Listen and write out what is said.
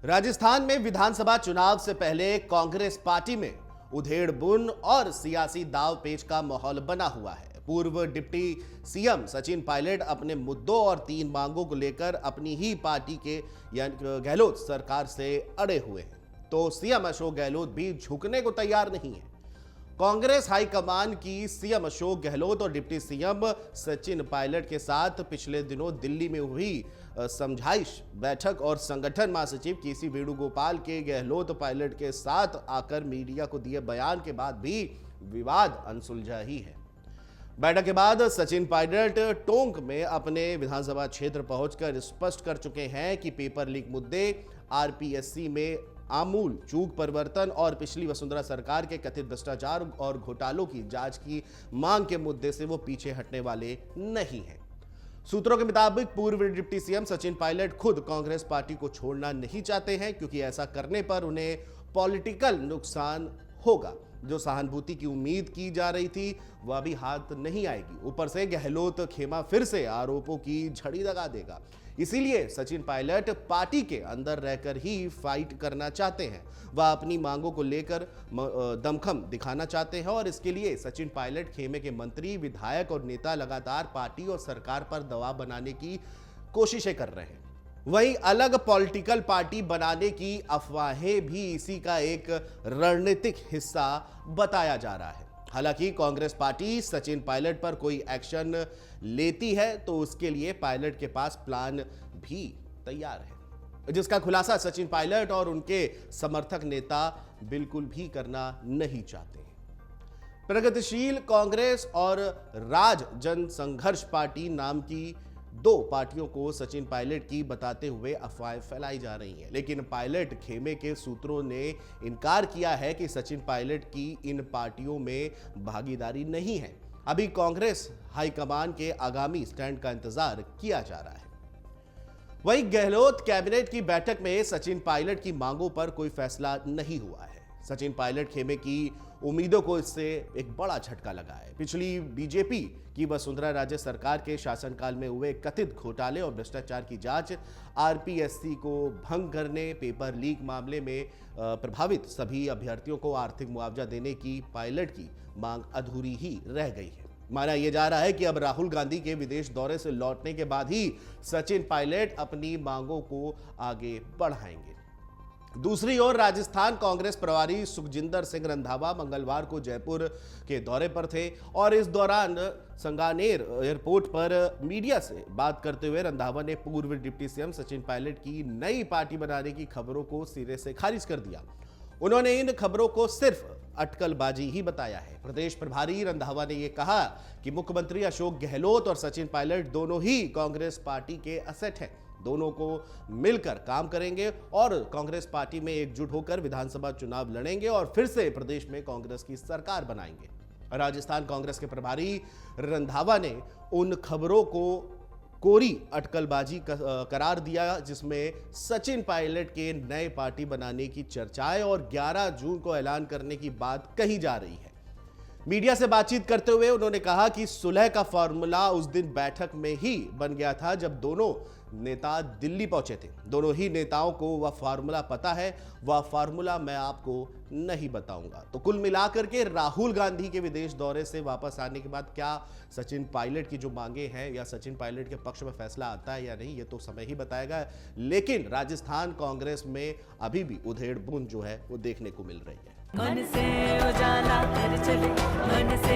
राजस्थान में विधानसभा चुनाव से पहले कांग्रेस पार्टी में उधेड़-बुन और सियासी दाव पेच का माहौल बना हुआ है। पूर्व डिप्टी सीएम सचिन पायलट अपने मुद्दों और 3 मांगों को लेकर अपनी ही पार्टी के यानी गहलोत सरकार से अड़े हुए हैं, तो सीएम अशोक गहलोत भी झुकने को तैयार नहीं है। कांग्रेस हाईकमान की सीएम अशोक गहलोत और डिप्टी सीएम सचिन पायलट के साथ पिछले दिनों दिल्ली में हुई समझाइश बैठक और संगठन महासचिव केसी वेणुगोपाल के गहलोत पायलट के साथ आकर मीडिया को दिए बयान के बाद भी विवाद अनसुलझा ही है। बैठक के बाद सचिन पायलट टोंक में अपने विधानसभा क्षेत्र पहुंचकर स्पष्ट कर चुके हैं कि पेपर लीक मुद्दे, आरपीएससी में आमूल चूक परिवर्तन और पिछली वसुंधरा सरकार के कथित भ्रष्टाचार और घोटालों की जांच की मांग के मुद्दे से वो पीछे हटने वाले नहीं हैं। सूत्रों के मुताबिक पूर्व डिप्टी सीएम सचिन पायलट खुद कांग्रेस पार्टी को छोड़ना नहीं चाहते हैं, क्योंकि ऐसा करने पर उन्हें पॉलिटिकल नुकसान होगा। जो सहानुभूति की उम्मीद की जा रही थी वह भी हाथ नहीं आएगी। ऊपर से गहलोत खेमा फिर से आरोपों की झड़ी लगा देगा। इसीलिए सचिन पायलट पार्टी के अंदर रहकर ही फाइट करना चाहते हैं। वह अपनी मांगों को लेकर दमखम दिखाना चाहते हैं और इसके लिए सचिन पायलट खेमे के मंत्री, विधायक और नेता लगातार पार्टी और सरकार पर दबाव बनाने की कोशिशें कर रहे हैं। वहीं अलग पॉलिटिकल पार्टी बनाने की अफवाहें भी इसी का एक रणनीतिक हिस्सा बताया जा रहा है। हालांकि कांग्रेस पार्टी सचिन पायलट पर कोई एक्शन लेती है तो उसके लिए पायलट के पास प्लान भी तैयार है, जिसका खुलासा सचिन पायलट और उनके समर्थक नेता बिल्कुल भी करना नहीं चाहते हैं। प्रगतिशील कांग्रेस और राज जनसंघर्ष पार्टी नाम की 2 पार्टियों को सचिन पायलट की बताते हुए अफवाहें फैलाई जा रही हैं, लेकिन पायलट खेमे के सूत्रों ने इनकार किया है कि सचिन पायलट की इन पार्टियों में भागीदारी नहीं है। अभी कांग्रेस हाईकमान के आगामी स्टैंड का इंतजार किया जा रहा है। वहीं गहलोत कैबिनेट की बैठक में सचिन पायलट की मांगों पर कोई फैसला नहीं हुआ है। सचिन पायलट खेमे की उम्मीदों को इससे एक बड़ा झटका लगा है। पिछली बीजेपी की वसुंधरा राजे सरकार के शासनकाल में हुए कथित घोटाले और भ्रष्टाचार की जांच, आरपीएससी को भंग करने, पेपर लीक मामले में प्रभावित सभी अभ्यर्थियों को आर्थिक मुआवजा देने की पायलट की मांग अधूरी ही रह गई है। माना यह जा रहा है कि अब राहुल गांधी के विदेश दौरे से लौटने के बाद ही सचिन पायलट अपनी मांगों को आगे बढ़ाएंगे। दूसरी ओर राजस्थान कांग्रेस प्रभारी सुखजिंदर सिंह रंधावा मंगलवार को जयपुर के दौरे पर थे और इस दौरान संगानेर एयरपोर्ट पर मीडिया से बात करते हुए रंधावा ने पूर्व डिप्टी सीएम सचिन पायलट की नई पार्टी बनाने की खबरों को सिरे से खारिज कर दिया। उन्होंने इन खबरों को सिर्फ अटकलबाजी ही बताया है। प्रदेश प्रभारी रंधावा ने यह कहा कि मुख्यमंत्री अशोक गहलोत और सचिन पायलट दोनों ही कांग्रेस पार्टी के एसेट हैं। दोनों को मिलकर काम करेंगे और कांग्रेस पार्टी में एकजुट होकर विधानसभा चुनाव लड़ेंगे और फिर से प्रदेश में कांग्रेस की सरकार बनाएंगे। राजस्थान कांग्रेस के प्रभारी रंधावा ने उन खबरों को कोरी अटकलबाजी करार दिया जिसमें सचिन पायलट के नए पार्टी बनाने की चर्चाएं और 11 जून को ऐलान करने की बात कही जा रही है। मीडिया से बातचीत करते हुए उन्होंने कहा कि सुलह का फॉर्मूला उस दिन बैठक में ही बन गया था जब दोनों नेता दिल्ली पहुंचे थे। दोनों ही नेताओं को वह फार्मूला पता है, वह फार्मूला मैं आपको नहीं बताऊंगा। तो कुल मिलाकर के राहुल गांधी के विदेश दौरे से वापस आने के बाद क्या सचिन पायलट की जो मांगे हैं या सचिन पायलट के पक्ष में फैसला आता है या नहीं, ये तो समय ही बताएगा। लेकिन राजस्थान कांग्रेस में अभी भी उधेड़-बुन जो है वो देखने को मिल रही है। मन से उजाला कर चले, मन से